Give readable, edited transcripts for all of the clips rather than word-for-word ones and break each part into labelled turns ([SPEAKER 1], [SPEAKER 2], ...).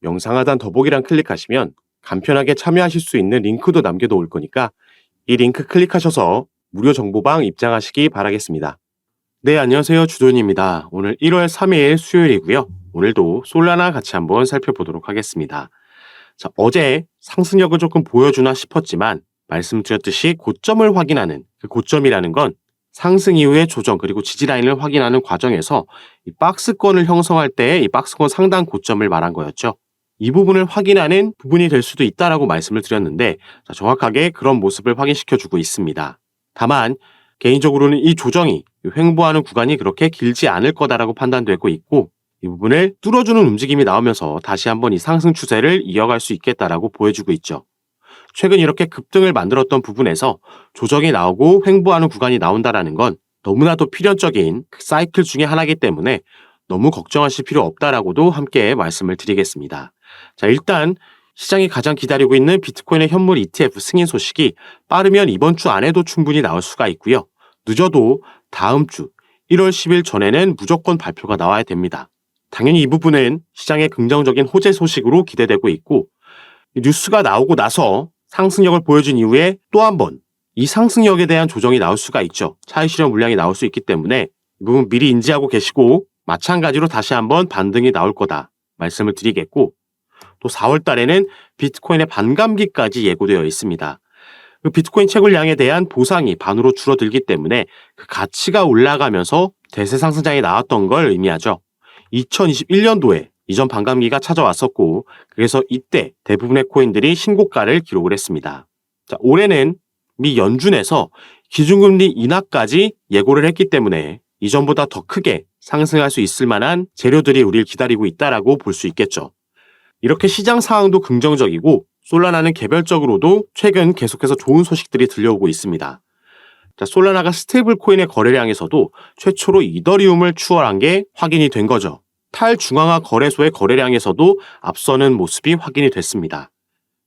[SPEAKER 1] 영상 하단 더보기란 클릭하시면 간편하게 참여하실 수 있는 링크도 남겨놓을 거니까 이 링크 클릭하셔서 무료 정보방 입장하시기 바라겠습니다. 네, 안녕하세요. 주돈입니다. 오늘 1월 3일 수요일이고요. 오늘도 솔라나 같이 한번 살펴보도록 하겠습니다. 자, 어제 상승력을 조금 보여주나 싶었지만 말씀드렸듯이 고점을 확인하는 그 고점이라는 건 상승 이후의 조정 그리고 지지 라인을 확인하는 과정에서 이 박스권을 형성할 때 이 박스권 상단 고점을 말한 거였죠. 이 부분을 확인하는 부분이 될 수도 있다라고 말씀을 드렸는데 정확하게 그런 모습을 확인시켜주고 있습니다. 다만 개인적으로는 이 조정이 횡보하는 구간이 그렇게 길지 않을 거다라고 판단되고 있고 이 부분을 뚫어주는 움직임이 나오면서 다시 한번 이 상승 추세를 이어갈 수 있겠다라고 보여주고 있죠. 최근 이렇게 급등을 만들었던 부분에서 조정이 나오고 횡보하는 구간이 나온다라는 건 너무나도 필연적인 사이클 중에 하나이기 때문에 너무 걱정하실 필요 없다라고도 함께 말씀을 드리겠습니다. 자, 일단 시장이 가장 기다리고 있는 비트코인의 현물 ETF 승인 소식이 빠르면 이번 주 안에도 충분히 나올 수가 있고요. 늦어도 다음 주 1월 10일 전에는 무조건 발표가 나와야 됩니다. 당연히 이 부분은 시장의 긍정적인 호재 소식으로 기대되고 있고 뉴스가 나오고 나서 상승력을 보여준 이후에 또 한 번 이 상승력에 대한 조정이 나올 수가 있죠. 차익 실현 물량이 나올 수 있기 때문에 이 부분 미리 인지하고 계시고 마찬가지로 다시 한번 반등이 나올 거다 말씀을 드리겠고 또 4월 달에는 비트코인의 반감기까지 예고되어 있습니다. 그 비트코인 채굴량에 대한 보상이 반으로 줄어들기 때문에 그 가치가 올라가면서 대세 상승장이 나왔던 걸 의미하죠. 2021년도에 이전 반감기가 찾아왔었고 그래서 이때 대부분의 코인들이 신고가를 기록을 했습니다. 자, 올해는 미 연준에서 기준금리 인하까지 예고를 했기 때문에 이전보다 더 크게 상승할 수 있을 만한 재료들이 우리를 기다리고 있다라고 볼 수 있겠죠. 이렇게 시장 상황도 긍정적이고 솔라나는 개별적으로도 최근 계속해서 좋은 소식들이 들려오고 있습니다. 자, 솔라나가 스테이블 코인의 거래량에서도 최초로 이더리움을 추월한 게 확인이 된 거죠. 탈중앙화 거래소의 거래량에서도 앞서는 모습이 확인이 됐습니다.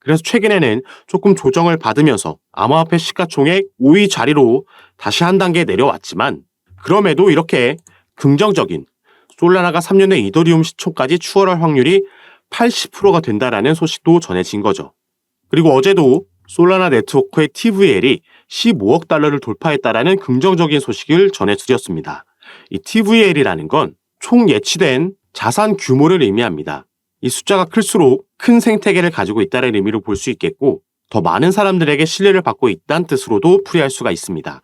[SPEAKER 1] 그래서 최근에는 조금 조정을 받으면서 암호화폐 시가총액 5위 자리로 다시 한 단계 내려왔지만 그럼에도 이렇게 긍정적인 솔라나가 3년 내 이더리움 시초까지 추월할 확률이 80%가 된다라는 소식도 전해진 거죠. 그리고 어제도 솔라나 네트워크의 TVL이 15억 달러를 돌파했다라는 긍정적인 소식을 전해드렸습니다. 이 TVL이라는 건 총 예치된 자산 규모를 의미합니다. 이 숫자가 클수록 큰 생태계를 가지고 있다는 의미로 볼 수 있겠고 더 많은 사람들에게 신뢰를 받고 있다는 뜻으로도 풀이할 수가 있습니다.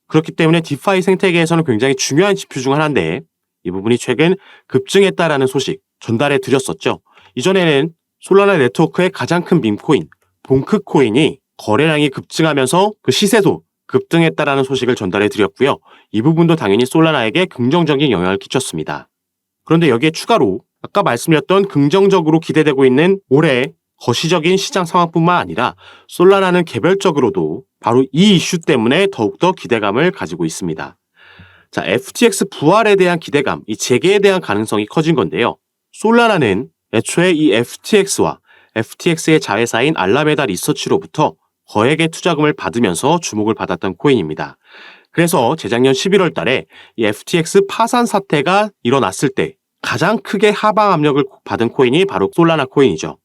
[SPEAKER 1] 그렇기 때문에 디파이 생태계에서는 굉장히 중요한 지표 중 하나인데 이 부분이 최근 급증했다라는 소식 전달해 드렸었죠. 이전에는 솔라나 네트워크의 가장 큰 밈코인 봉크코인이 거래량이 급증하면서 그 시세도 급등했다라는 소식을 전달해 드렸고요. 이 부분도 당연히 솔라나에게 긍정적인 영향을 끼쳤습니다. 그런데 여기에 추가로 아까 말씀드렸던 긍정적으로 기대되고 있는 올해 거시적인 시장 상황뿐만 아니라 솔라나는 개별적으로도 바로 이 이슈 때문에 더욱더 기대감을 가지고 있습니다. 자, FTX 부활에 대한 기대감, 이 재개에 대한 가능성이 커진 건데요. 솔라나는 애초에 이 FTX와 FTX의 자회사인 알라메다 리서치로부터 거액의 투자금을 받으면서 주목을 받았던 코인입니다. 그래서 재작년 11월 달에 이 FTX 파산 사태가 일어났을 때 가장 크게 하방 압력을 받은 코인이 바로 솔라나 코인이죠.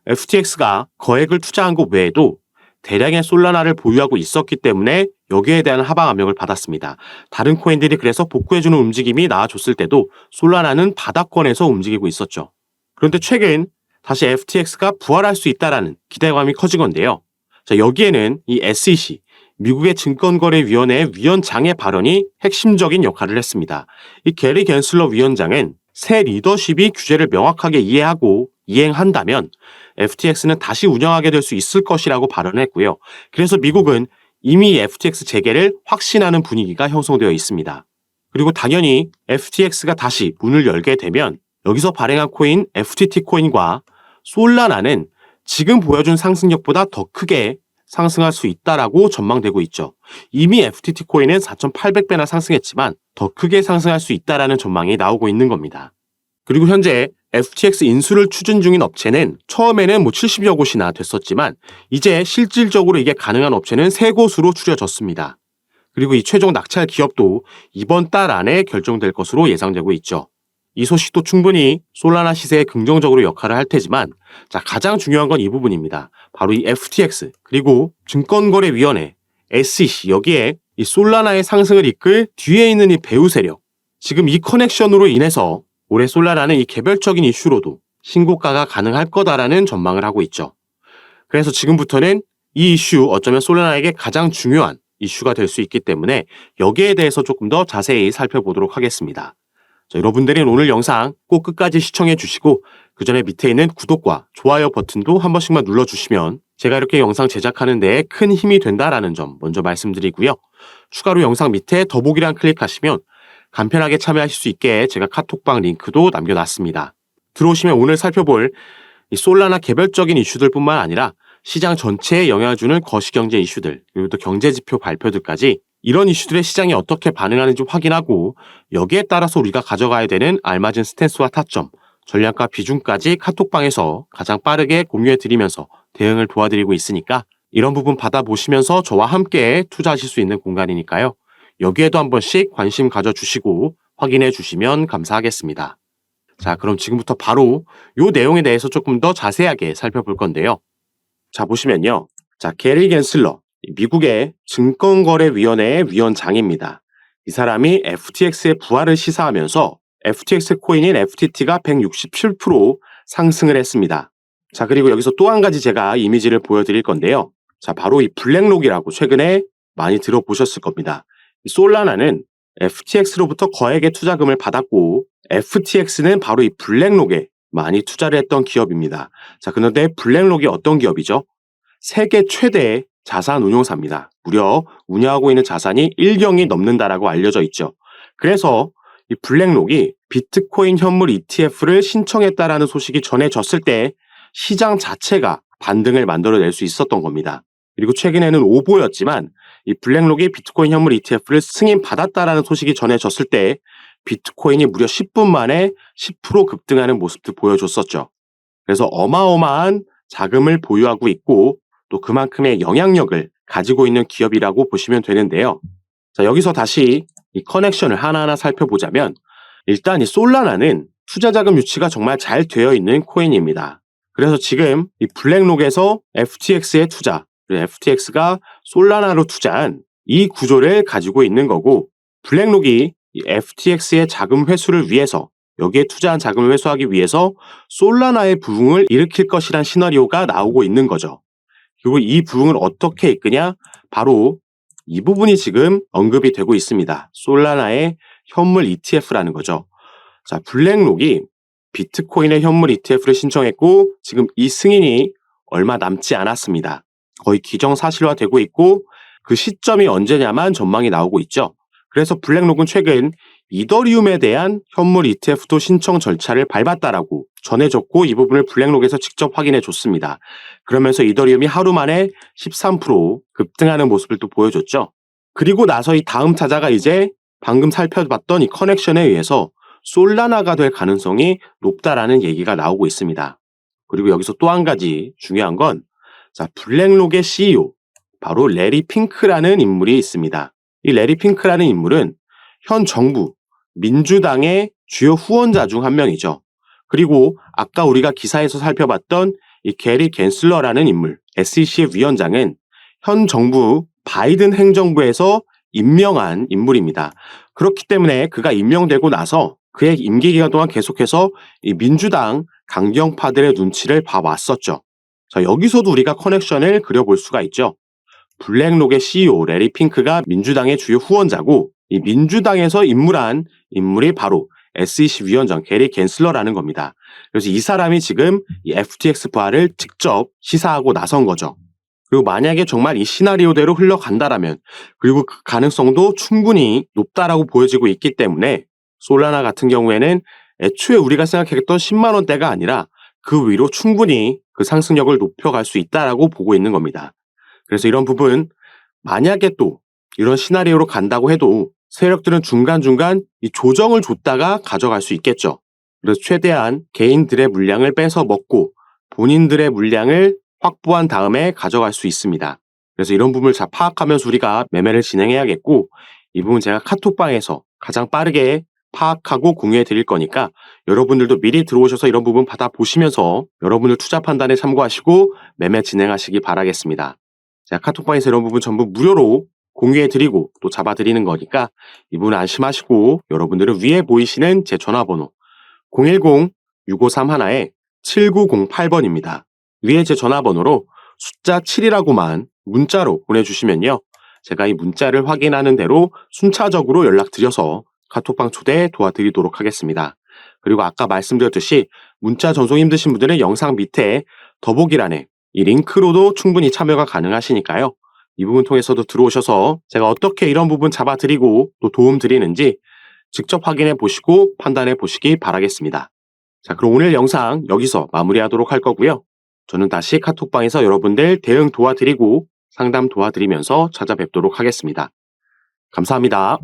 [SPEAKER 1] FTX가 거액을 투자한 것 외에도 대량의 솔라나를 보유하고 있었기 때문에 여기에 대한 하방 압력을 받았습니다. 다른 코인들이 그래서 복구해주는 움직임이 나와줬을 때도 솔라나는 바닥권에서 움직이고 있었죠. 그런데 최근 다시 FTX가 부활할 수 있다는 기대감이 커진 건데요. 자, 여기에는 이 SEC, 미국의 증권거래위원회의 위원장의 발언이 핵심적인 역할을 했습니다. 이 게리 겐슬러 위원장은 새 리더십이 규제를 명확하게 이해하고 이행한다면 FTX는 다시 운영하게 될 수 있을 것이라고 발언했고요. 그래서 미국은 이미 FTX 재개를 확신하는 분위기가 형성되어 있습니다. 그리고 당연히 FTX가 다시 문을 열게 되면 여기서 발행한 코인 FTT 코인과 솔라나는 지금 보여준 상승력보다 더 크게 상승할 수 있다라고 전망되고 있죠. 이미 FTT 코인은 4,800배나 상승했지만 더 크게 상승할 수 있다라는 전망이 나오고 있는 겁니다. 그리고 현재 FTX 인수를 추진 중인 업체는 처음에는 70여 곳이나 됐었지만 이제 실질적으로 이게 가능한 업체는 3곳으로 추려졌습니다. 그리고 이 최종 낙찰 기업도 이번 달 안에 결정될 것으로 예상되고 있죠. 이 소식도 충분히 솔라나 시세에 긍정적으로 역할을 할 테지만 자, 가장 중요한 건 이 부분입니다. 바로 이 FTX 그리고 증권거래위원회 SEC 여기에 이 솔라나의 상승을 이끌 뒤에 있는 이 배후 세력 지금 이 커넥션으로 인해서 올해 솔라나는 이 개별적인 이슈로도 신고가가 가능할 거다라는 전망을 하고 있죠. 그래서 지금부터는 이 이슈 어쩌면 솔라나에게 가장 중요한 이슈가 될 수 있기 때문에 여기에 대해서 조금 더 자세히 살펴보도록 하겠습니다. 자, 여러분들은 오늘 영상 꼭 끝까지 시청해 주시고 그 전에 밑에 있는 구독과 좋아요 버튼도 한 번씩만 눌러주시면 제가 이렇게 영상 제작하는 데에 큰 힘이 된다라는 점 먼저 말씀드리고요. 추가로 영상 밑에 더보기란 클릭하시면 간편하게 참여하실 수 있게 제가 카톡방 링크도 남겨놨습니다. 들어오시면 오늘 살펴볼 이 솔라나 개별적인 이슈들뿐만 아니라 시장 전체에 영향을 주는 거시경제 이슈들 그리고 또 경제지표 발표들까지 이런 이슈들의 시장이 어떻게 반응하는지 확인하고 여기에 따라서 우리가 가져가야 되는 알맞은 스탠스와 타점, 전략과 비중까지 카톡방에서 가장 빠르게 공유해드리면서 대응을 도와드리고 있으니까 이런 부분 받아보시면서 저와 함께 투자하실 수 있는 공간이니까요. 여기에도 한 번씩 관심 가져주시고 확인해 주시면 감사하겠습니다. 자, 그럼 지금부터 바로 이 내용에 대해서 조금 더 자세하게 살펴볼 건데요. 자, 보시면요. 자, 게리 겐슬러, 미국의 증권거래위원회의 위원장입니다. 이 사람이 FTX의 부활을 시사하면서 FTX 코인인 FTT가 167% 상승을 했습니다. 자, 그리고 여기서 또 한 가지 제가 이미지를 보여드릴 건데요. 자, 바로 이 블랙록이라고 최근에 많이 들어보셨을 겁니다. 이 솔라나는 FTX로부터 거액의 투자금을 받았고 FTX는 바로 이 블랙록에 많이 투자를 했던 기업입니다. 자, 그런데 블랙록이 어떤 기업이죠? 세계 최대의 자산 운용사입니다. 무려 운영하고 있는 자산이 1경이 넘는다라고 알려져 있죠. 그래서 이 블랙록이 비트코인 현물 ETF를 신청했다라는 소식이 전해졌을 때 시장 자체가 반등을 만들어낼 수 있었던 겁니다. 그리고 최근에는 오보였지만 이 블랙록이 비트코인 현물 ETF를 승인받았다라는 소식이 전해졌을 때 비트코인이 무려 10분 만에 10% 급등하는 모습도 보여줬었죠. 그래서 어마어마한 자금을 보유하고 있고 또 그만큼의 영향력을 가지고 있는 기업이라고 보시면 되는데요. 자, 여기서 다시 이 커넥션을 하나하나 살펴보자면 일단 이 솔라나는 투자자금 유치가 정말 잘 되어 있는 코인입니다. 그래서 지금 이 블랙록에서 FTX에 투자, 그리고 FTX가 솔라나로 투자한 이 구조를 가지고 있는 거고 블랙록이 이 FTX의 자금 회수를 위해서 여기에 투자한 자금을 회수하기 위해서 솔라나의 부흥을 일으킬 것이란 시나리오가 나오고 있는 거죠. 그리고 이 부흥을 어떻게 이끄냐? 바로 이 부분이 지금 언급이 되고 있습니다. 솔라나의 현물 ETF라는 거죠. 자, 블랙록이 비트코인의 현물 ETF를 신청했고 지금 이 승인이 얼마 남지 않았습니다. 거의 기정사실화되고 있고 그 시점이 언제냐만 전망이 나오고 있죠. 그래서 블랙록은 최근 이더리움에 대한 현물 ETF도 신청 절차를 밟았다라고 전해졌고 이 부분을 블랙록에서 직접 확인해 줬습니다. 그러면서 이더리움이 하루 만에 13% 급등하는 모습을 또 보여줬죠. 그리고 나서 이 다음 타자가 이제 방금 살펴봤던 이 커넥션에 의해서 솔라나가 될 가능성이 높다라는 얘기가 나오고 있습니다. 그리고 여기서 또 한 가지 중요한 건 자, 블랙록의 CEO 바로 레리 핑크라는 인물이 있습니다. 이 레리 핑크라는 인물은 현 정부 민주당의 주요 후원자 중 한 명이죠. 그리고 아까 우리가 기사에서 살펴봤던 이 게리 겐슬러라는 인물, SEC의 위원장은 현 정부 바이든 행정부에서 임명한 인물입니다. 그렇기 때문에 그가 임명되고 나서 그의 임기 기간 동안 계속해서 이 민주당 강경파들의 눈치를 봐왔었죠. 자, 여기서도 우리가 커넥션을 그려볼 수가 있죠. 블랙록의 CEO 레리 핑크가 민주당의 주요 후원자고 이 민주당에서 임무한 인물이 바로 SEC 위원장 게리 겐슬러라는 겁니다. 그래서 이 사람이 지금 이 FTX 부활을 직접 시사하고 나선 거죠. 그리고 만약에 정말 이 시나리오대로 흘러간다라면 그리고 그 가능성도 충분히 높다라고 보여지고 있기 때문에 솔라나 같은 경우에는 애초에 우리가 생각했던 10만 원대가 아니라 그 위로 충분히 그 상승력을 높여갈 수 있다라고 보고 있는 겁니다. 그래서 이런 부분 만약에 또 이런 시나리오로 간다고 해도 세력들은 중간중간 이 조정을 줬다가 가져갈 수 있겠죠. 그래서 최대한 개인들의 물량을 뺏어 먹고 본인들의 물량을 확보한 다음에 가져갈 수 있습니다. 그래서 이런 부분을 잘 파악하면서 우리가 매매를 진행해야겠고 이 부분 제가 카톡방에서 가장 빠르게 파악하고 공유해 드릴 거니까 여러분들도 미리 들어오셔서 이런 부분 받아보시면서 여러분들 투자 판단에 참고하시고 매매 진행하시기 바라겠습니다. 제가 카톡방에서 이런 부분 전부 무료로 공유해 드리고 또 잡아 드리는 거니까 이 부분 안심하시고 여러분들은 위에 보이시는 제 전화번호 010-6531-7908번입니다. 위에 제 전화번호로 숫자 7이라고만 문자로 보내주시면요. 제가 이 문자를 확인하는 대로 순차적으로 연락드려서 카톡방 초대 도와드리도록 하겠습니다. 그리고 아까 말씀드렸듯이 문자 전송 힘드신 분들은 영상 밑에 더보기란에 이 링크로도 충분히 참여가 가능하시니까요. 이 부분 통해서도 들어오셔서 제가 어떻게 이런 부분 잡아드리고 또 도움 드리는지 직접 확인해 보시고 판단해 보시기 바라겠습니다. 자, 그럼 오늘 영상 여기서 마무리하도록 할 거고요. 저는 다시 카톡방에서 여러분들 대응 도와드리고 상담 도와드리면서 찾아뵙도록 하겠습니다. 감사합니다.